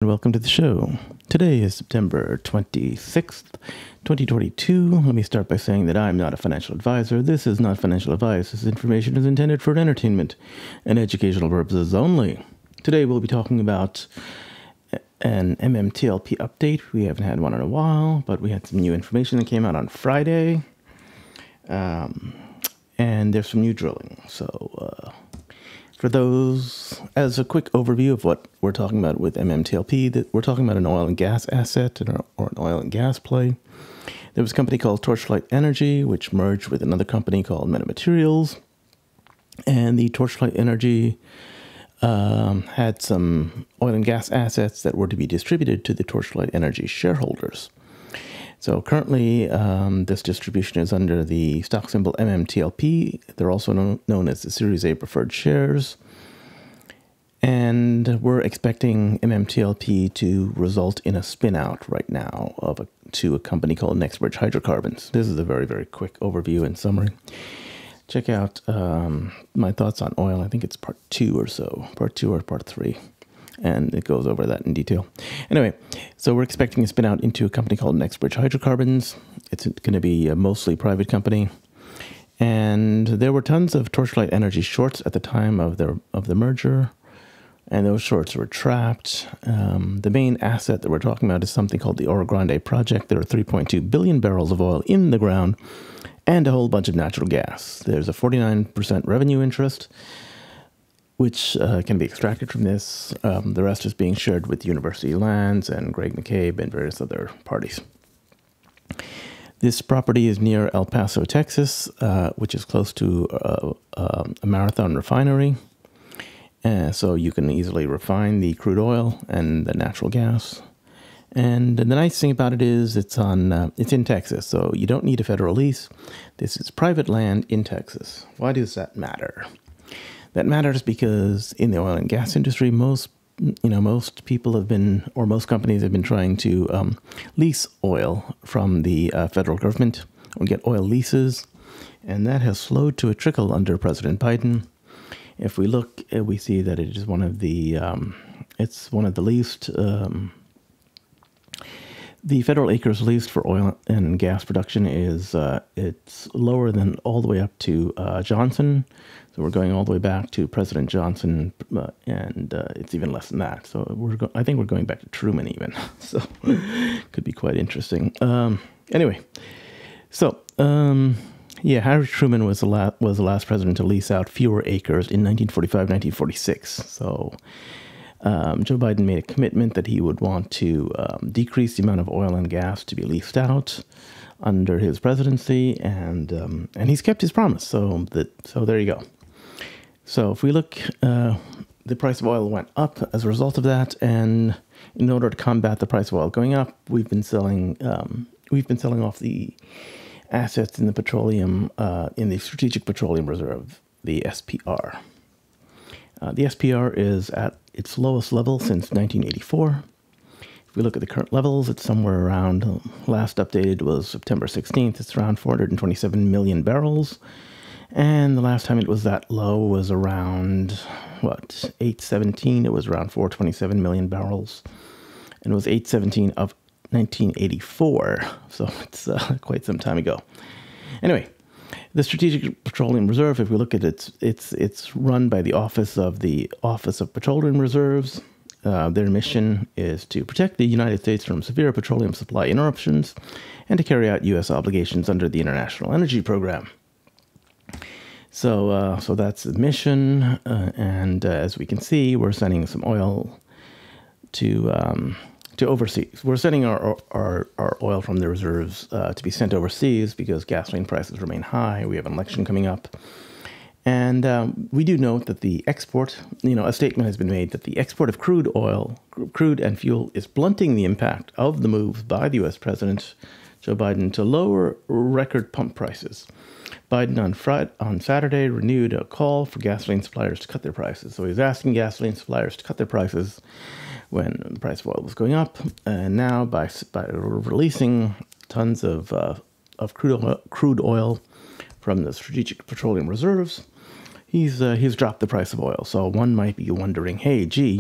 Welcome to the show. Today is September 26th, 2022. Let me start by saying that I'm not a financial advisor. This is not financial advice. This information is intended for entertainment and educational purposes only. Today we'll be talking about an MMTLP update. We haven't had one in a while, but we had some new information that came out on Friday. And there's some new drilling. So, for those, as a quick overview of what we're talking about with MMTLP, that we're talking about an oil and gas asset or an oil and gas play. There was a company called Torchlight Energy, which merged with another company called Materials. And the Torchlight Energy had some oil and gas assets that were to be distributed to the Torchlight Energy shareholders. So currently, this distribution is under the stock symbol MMTLP. They're also known as the Series A preferred shares. And we're expecting MMTLP to result in a spin-out right now to a company called NextBridge Hydrocarbons. This is a very, very quick overview and summary. Check out my thoughts on oil. I think it's part 2 or so, part 2 or part 3. And it goes over that in detail. Anyway, so we're expecting a spin out into a company called NextBridge Hydrocarbons. It's going to be a mostly private company. And there were tons of Torchlight Energy shorts at the time of the merger. And those shorts were trapped. The main asset that we're talking about is something called the Orogrande project. There are 3.2 billion barrels of oil in the ground and a whole bunch of natural gas. There's a 49% revenue interest, which can be extracted from this. The rest is being shared with University Lands and Greg McCabe and various other parties. This property is near El Paso, Texas, which is close to a Marathon refinery. So you can easily refine the crude oil and the natural gas. And the nice thing about it is it's in Texas, so you don't need a federal lease. This is private land in Texas. Why does that matter? That matters because in the oil and gas industry, most people have been, or most companies have been trying to lease oil from the federal government or get oil leases, and that has slowed to a trickle under President Biden. If we look, we see that it is one of the least. The federal acres leased for oil and gas production is it's lower than all the way up to Johnson. So we're going all the way back to President Johnson, and it's even less than that. So I think we're going back to Truman even. So could be quite interesting. Anyway, so Harry Truman was the last president to lease out fewer acres in 1945, 1946. So Joe Biden made a commitment that he would want to decrease the amount of oil and gas to be leased out under his presidency, and he's kept his promise. So there you go. So if we look, the price of oil went up as a result of that, and in order to combat the price of oil going up, we've been selling off the assets in the petroleum in the Strategic Petroleum Reserve, the SPR. The SPR is at its lowest level since 1984. If we look at the current levels, it's somewhere around, last updated was September 16th, it's around 427 million barrels. And the last time it was that low was around, 817? It was around 427 million barrels. And it was 817 of 1984, so it's quite some time ago. Anyway, the Strategic Petroleum Reserve, if we look at it, it's run by the Office of Petroleum Reserves. Their mission is to protect the United States from severe petroleum supply interruptions and to carry out U.S. obligations under the International Energy Program. So that's the mission, and as we can see, we're sending some oil to overseas. We're sending our oil from the reserves to be sent overseas because gasoline prices remain high. We have an election coming up. And we do note that the export, a statement has been made that the export of crude and fuel is blunting the impact of the moves by the U.S. President Joe Biden to lower record pump prices. Biden on Saturday renewed a call for gasoline suppliers to cut their prices. So he's asking gasoline suppliers to cut their prices when the price of oil was going up. And now by releasing tons of crude oil from the Strategic Petroleum Reserves, he's dropped the price of oil. So one might be wondering, hey, gee,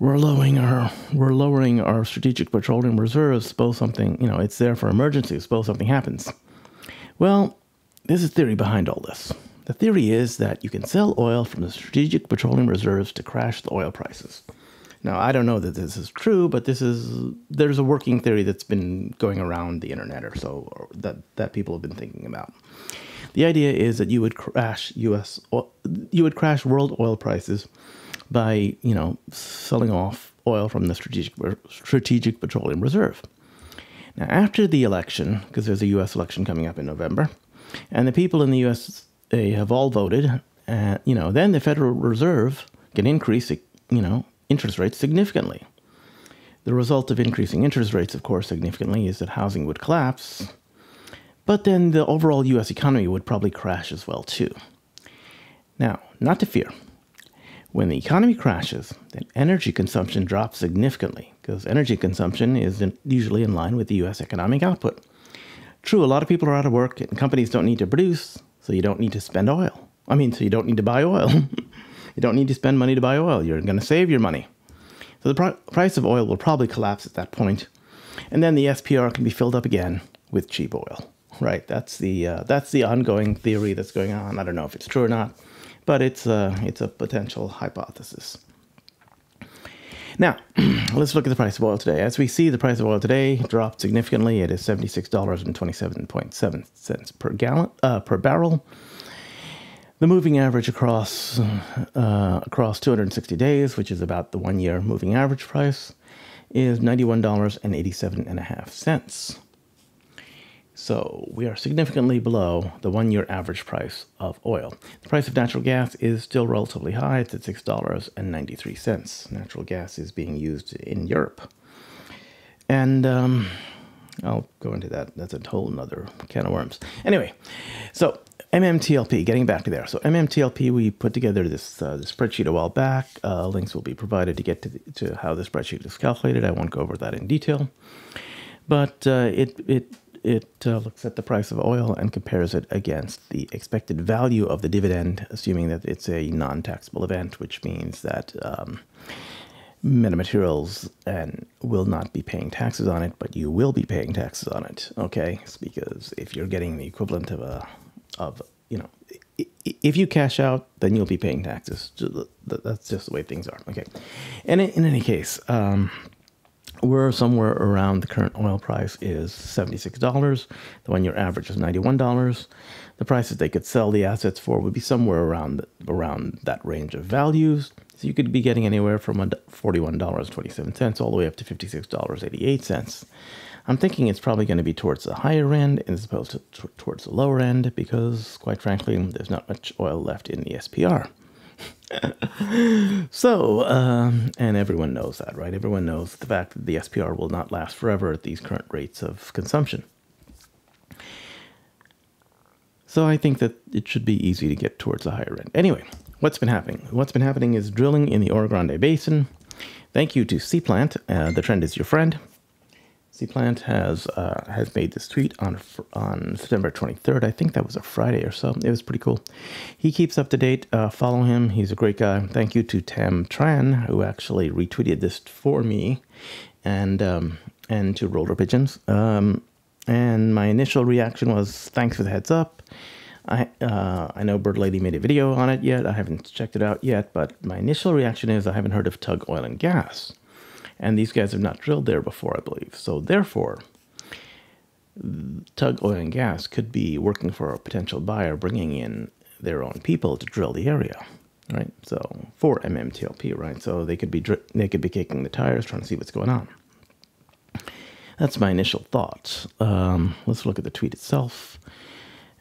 we're lowering our strategic petroleum reserves. Suppose something, it's there for emergencies. Suppose something happens. Well, there's a theory behind all this. The theory is that you can sell oil from the strategic petroleum reserves to crash the oil prices. Now, I don't know that this is true, but there's a working theory that's been going around the internet or so, or that people have been thinking about. The idea is that you would crash world oil prices by, selling off oil from the strategic petroleum reserve. Now, after the election, because there's a U.S. election coming up in November, and the people in the U.S. have all voted, then the Federal Reserve can increase, interest rates significantly. The result of increasing interest rates, of course, significantly is that housing would collapse, but then the overall U.S. economy would probably crash as well, too. Now, not to fear. When the economy crashes, then energy consumption drops significantly, because energy consumption is usually in line with the U.S. economic output. True, a lot of people are out of work, and companies don't need to produce, so you don't need to spend oil. So you don't need to buy oil. You don't need to spend money to buy oil. You're going to save your money. So the price of oil will probably collapse at that point, and then the SPR can be filled up again with cheap oil. Right? That's the ongoing theory that's going on. I don't know if it's true or not, but it's a potential hypothesis. Now, let's look at the price of oil today. As we see, the price of oil today dropped significantly. It is $76.27 per barrel. The moving average across 260 days, which is about the 1-year moving average price, is $91.87.5. So we are significantly below the 1-year average price of oil. The price of natural gas is still relatively high. It's at $6.93. Natural gas is being used in Europe. And I'll go into that. That's a whole nother can of worms. Anyway, so MMTLP, getting back to there. So MMTLP, we put together this spreadsheet a while back. Links will be provided to get to how the spreadsheet is calculated. I won't go over that in detail. But it looks at the price of oil and compares it against the expected value of the dividend, assuming that it's a non-taxable event, which means that metamaterials will not be paying taxes on it, but you will be paying taxes on it. Okay, it's because if you're getting the equivalent if you cash out, then you'll be paying taxes. That's just the way things are. Okay, and in any case. We're somewhere around the current oil price is $76. The 1-year average is $91. The prices they could sell the assets for would be somewhere around that range of values. So you could be getting anywhere from $41.27 all the way up to $56.88. I'm thinking it's probably going to be towards the higher end as opposed to towards the lower end because, quite frankly, there's not much oil left in the SPR. So, and everyone knows that, right? Everyone knows the fact that the SPR will not last forever at these current rates of consumption. So I think that it should be easy to get towards the higher end. Anyway, what's been happening? What's been happening is drilling in the Orogrande Basin. Thank you to CPLANT. The trend is your friend. CPLANT has made this tweet on September 23rd. I think that was a Friday or so. It was pretty cool. He keeps up to date. Follow him. He's a great guy. Thank you to TheTrndisuFrnd, who actually retweeted this for me, and to Roller Pigeons. And my initial reaction was, thanks for the heads up. I know Bird Lady made a video on it yet. I haven't checked it out yet, but my initial reaction is I haven't heard of Tug Oil and Gas. And these guys have not drilled there before, I believe. So therefore, Tug Oil Gas could be working for a potential buyer, bringing in their own people to drill the area, right? So for MMTLP, right? So they could be kicking the tires, trying to see what's going on. That's my initial thought. Let's look at the tweet itself.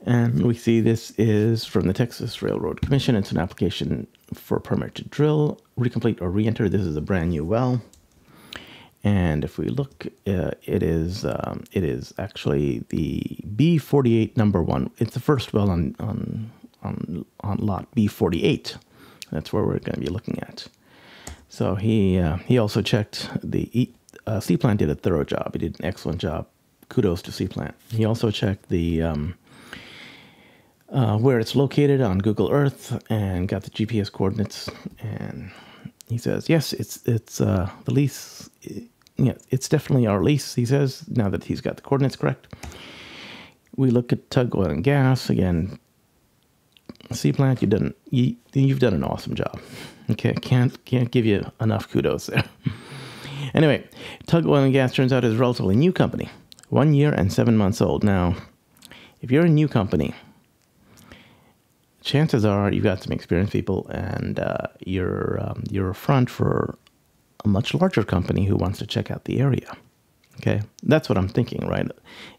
And we see this is from the Texas Railroad Commission. It's an application for a permit to drill, recomplete, or re-enter. This is a brand new well. And if we look, it is actually the B48 number 1. It's the first well on lot B48. That's where we're going to be looking at. So he also checked CPLANT did a thorough job. He did an excellent job. Kudos to CPLANT. He also checked the where it's located on Google Earth and got the GPS coordinates, and he says, yes, it's the lease. Yeah, it's definitely our lease, he says, now that he's got the coordinates correct. We look at Tug Oil and Gas again. CPLANT, you've done an awesome job. Okay, can't give you enough kudos there. Anyway, Tug Oil and Gas turns out is a relatively new company, 1 year and 7 months old. Now, if you're a new company, chances are you've got some experienced people, and you're a front for a much larger company who wants to check out the area. Okay, that's what I'm thinking, right?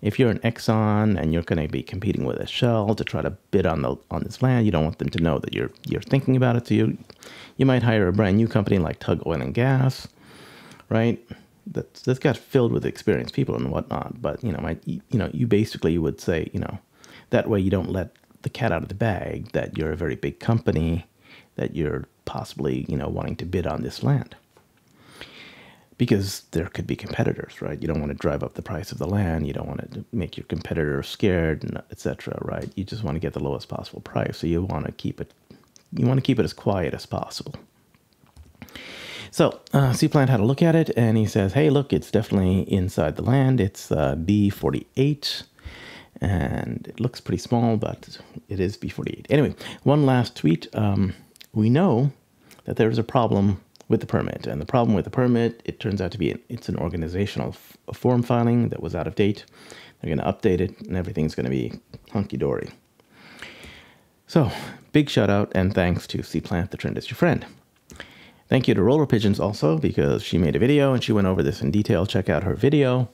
If you're an Exxon and you're going to be competing with a Shell to try to bid on this land, you don't want them to know that you're thinking about it. So you might hire a brand new company like Tug Oil and Gas, right? That's got filled with experienced people and whatnot. But you basically would say, that way you don't let the cat out of the bag that you're a very big company, that you're possibly wanting to bid on this land. Because there could be competitors, right? You don't want to drive up the price of the land. You don't want to make your competitor scared, and etc. Right? You just want to get the lowest possible price. So you want to keep it. You want to keep it as quiet as possible. So CPLANT had a look at it, and he says, "Hey, look, it's definitely inside the land. It's B48, and it looks pretty small, but it is B48." Anyway, one last tweet. We know that there's a problem with the permit, and the problem with the permit, it turns out to be it's an organizational form filing that was out of date. They're going to update it, and everything's going to be hunky-dory. So, big shout out and thanks to CPLANT, the trend is your friend. Thank you to Roller Pigeons also, because she made a video and she went over this in detail. Check out her video.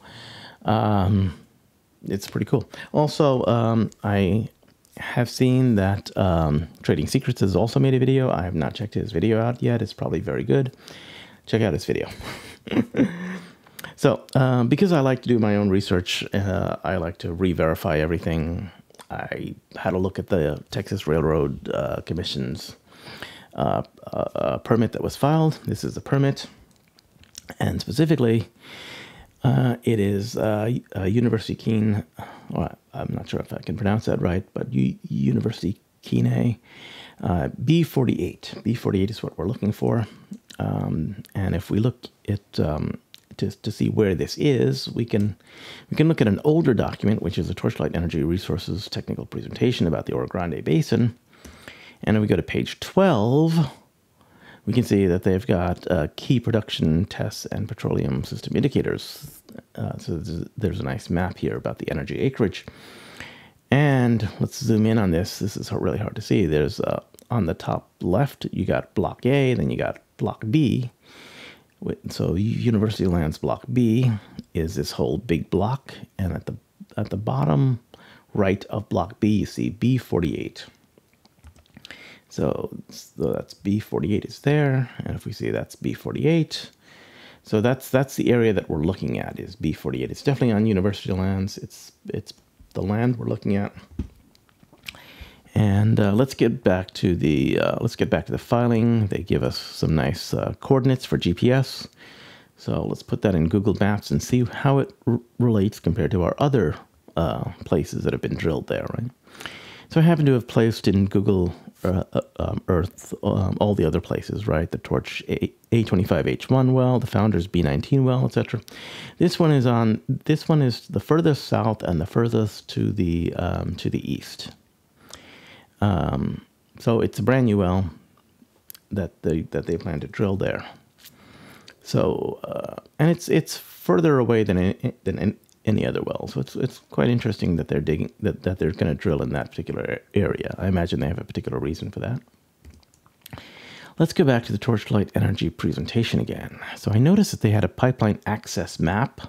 It's pretty cool. Also, I have seen that Trading Secrets has also made a video. I have not checked his video out yet. It's probably very good. Check out his video. So, because I like to do my own research, I like to re-verify everything. I had a look at the Texas Railroad Commission's permit that was filed. This is the permit. And specifically, it is University Keene, well, I'm not sure if I can pronounce that right, but University Keene B48. B48 is what we're looking for. And if we look at to see where this is, we can look at an older document, which is a Torchlight Energy Resources technical presentation about the Orogrande Basin. And if we go to page 12, we can see that they've got key production tests and petroleum system indicators. So there's a nice map here about the energy acreage. And let's zoom in on this. This is really hard to see. There's on the top left, you got Block A, then you got Block B. So University Lands Block B is this whole big block. And at the bottom right of Block B, you see B48. So that's B48 is there, and if we see that's B48, so that's the area that we're looking at is B48. It's definitely on university lands. It's the land we're looking at. And let's get back to the filing. They give us some nice coordinates for GPS. So let's put that in Google Maps and see how it relates compared to our other places that have been drilled there, right? So I happen to have placed in Google Earth all the other places, right? The Torch A25H1 well, the Founders B19 well, etc. This one is the furthest south and the furthest to the east. So it's a brand new well that they plan to drill there. So and it's further away than any other well. So it's quite interesting that they're digging that they're going to drill in that particular area. I imagine they have a particular reason for that. Let's go back to the Torchlight Energy presentation again. So I noticed that they had a pipeline access map.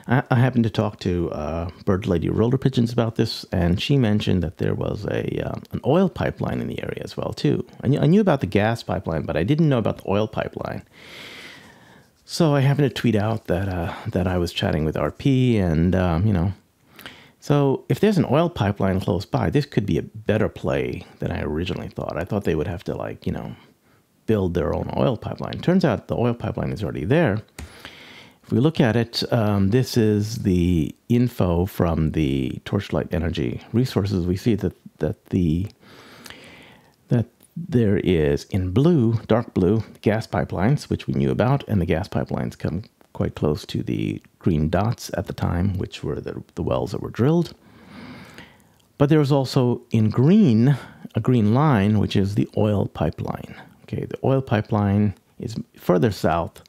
I happened to talk to Bird Lady Roller Pigeons about this, and she mentioned that there was an oil pipeline in the area as well too. I knew about the gas pipeline, but I didn't know about the oil pipeline. So I happened to tweet out that I was chatting with RP, and so if there's an oil pipeline close by, this could be a better play than I originally thought. I thought they would have to build their own oil pipeline. Turns out the oil pipeline is already there. If we look at it, this is the info from the Torchlight Energy Resources. We see that There is in blue, dark blue, gas pipelines, which we knew about, and the gas pipelines come quite close to the green dots at the time, which were the wells that were drilled. But there was also in green, a green line, which is the oil pipeline. Okay, the oil pipeline is further south,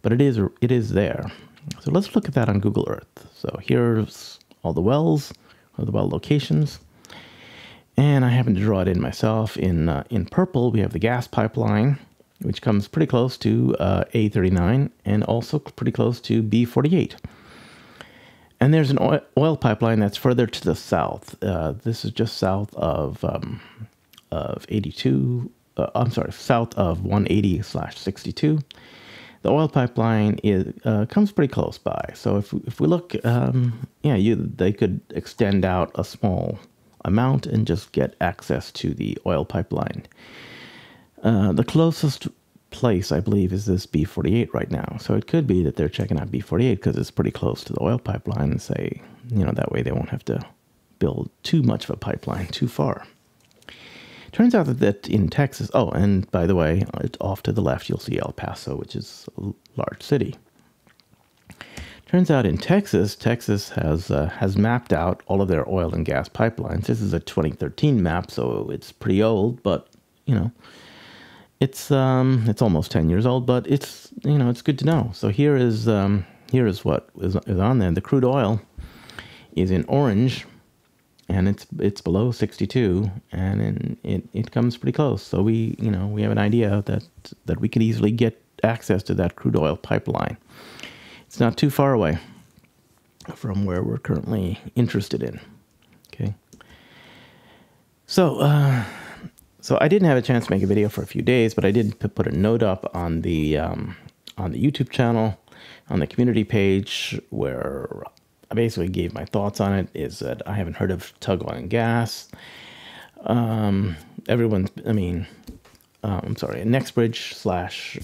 but it is there. So let's look at that on Google Earth. So here's all the wells, or the well locations. And I happen to draw it in myself. In purple, we have the gas pipeline, which comes pretty close to A39 and also pretty close to B48. And there's an oil pipeline that's further to the south. This is just south of 82. I'm sorry, south of 180/62. The oil pipeline comes pretty close by. So if we look, they could extend out a small amount and just get access to the oil pipeline. The closest place, I believe, is this B48 right now. So it could be that they're checking out B48 because it's pretty close to the oil pipeline and say, that way they won't have to build too much of a pipeline too far. Turns out that in Texas, oh, and by the way, off to the left, you'll see El Paso, which is a large city. Turns out in Texas has mapped out all of their oil and gas pipelines. This is a 2013 map, so it's pretty old, but, it's almost 10 years old, but it's good to know. So here is what is on there. The crude oil is in orange, and it's below 62, and it comes pretty close. So we have an idea that we could easily get access to that crude oil pipeline. It's not too far away from where we're currently interested in. Okay. So I didn't have a chance to make a video for a few days, but I did put a note up on the YouTube channel, on the community page, where I basically gave my thoughts on it. Is that I haven't heard of Tug Oil Gas. Nextbridge slash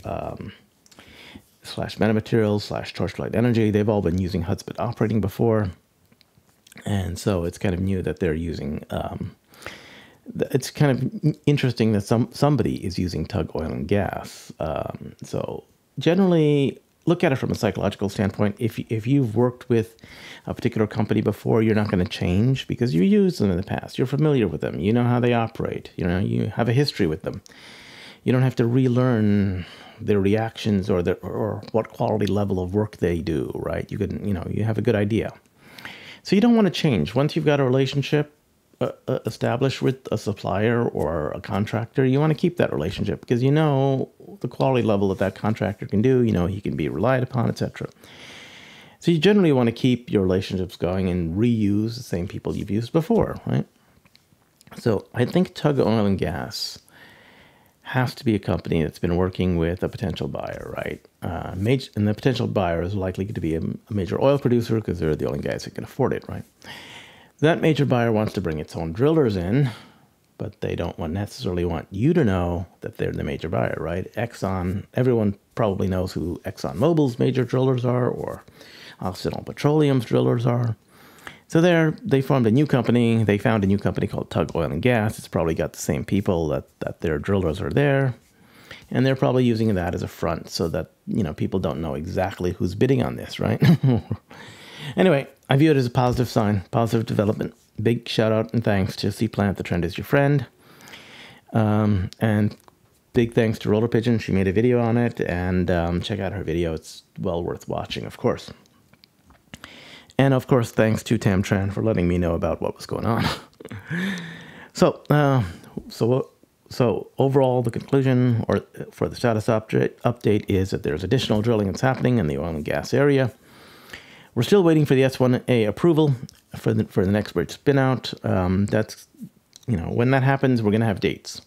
Metamaterials slash Torchlight Energy. They've all been using Hudspeth operating before, and so it's kind of new that they're using. It's kind of interesting that somebody is using Tug Oil and Gas. So generally, look at it from a psychological standpoint. If you've worked with a particular company before, you're not going to change because you used them in the past. You're familiar with them. You know how they operate. You have a history with them. You don't have to relearn their reactions or what quality level of work they do, right? You have a good idea. So you don't want to change. Once you've got a relationship established with a supplier or a contractor, you want to keep that relationship because the quality level that contractor can do, he can be relied upon, etc. So you generally want to keep your relationships going and reuse the same people you've used before, right? So I think Tug Oil and Gas has to be a company that's been working with a potential buyer, right? And the potential buyer is likely to be a major oil producer because they're the only guys that can afford it, right? That major buyer wants to bring its own drillers in, but they don't necessarily want you to know that they're the major buyer, right? Exxon, everyone probably knows who ExxonMobil's major drillers are, or Occidental Petroleum's drillers are. So they formed a new company. They found a new company called Tug Oil and Gas. It's probably got the same people that their drillers are there. And they're probably using that as a front so that, people don't know exactly who's bidding on this, right? Anyway, I view it as a positive sign, positive development. Big shout out and thanks to CPLANT, The Trend Is Your Friend. And big thanks to Roller Pigeon. She made a video on it, and check out her video. It's well worth watching, of course. And of course, thanks to TheTrndisuFrnd for letting me know about what was going on. So overall, the conclusion for the status update is that there's additional drilling that's happening in the oil and gas area. We're still waiting for the S1A approval for the Nextbridge spinout. That's, when that happens, we're going to have dates.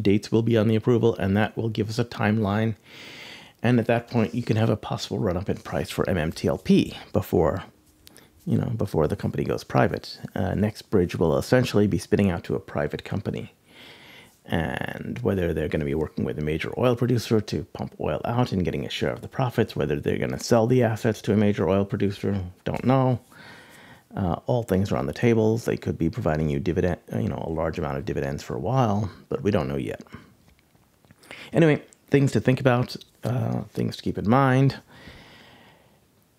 Dates will be on the approval, and that will give us a timeline. And at that point, you can have a possible run-up in price for MMTLP before the company goes private. Nextbridge will essentially be spinning out to a private company. And whether they're going to be working with a major oil producer to pump oil out and getting a share of the profits, whether they're going to sell the assets to a major oil producer, don't know. All things are on the tables. They could be providing you dividend, a large amount of dividends for a while, but we don't know yet. Anyway, things to think about, things to keep in mind.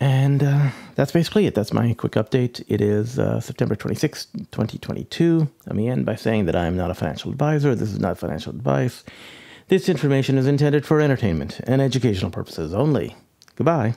And that's basically it. That's my quick update. It is September 26, 2022. Let me end by saying that I am not a financial advisor. This is not financial advice. This information is intended for entertainment and educational purposes only. Goodbye.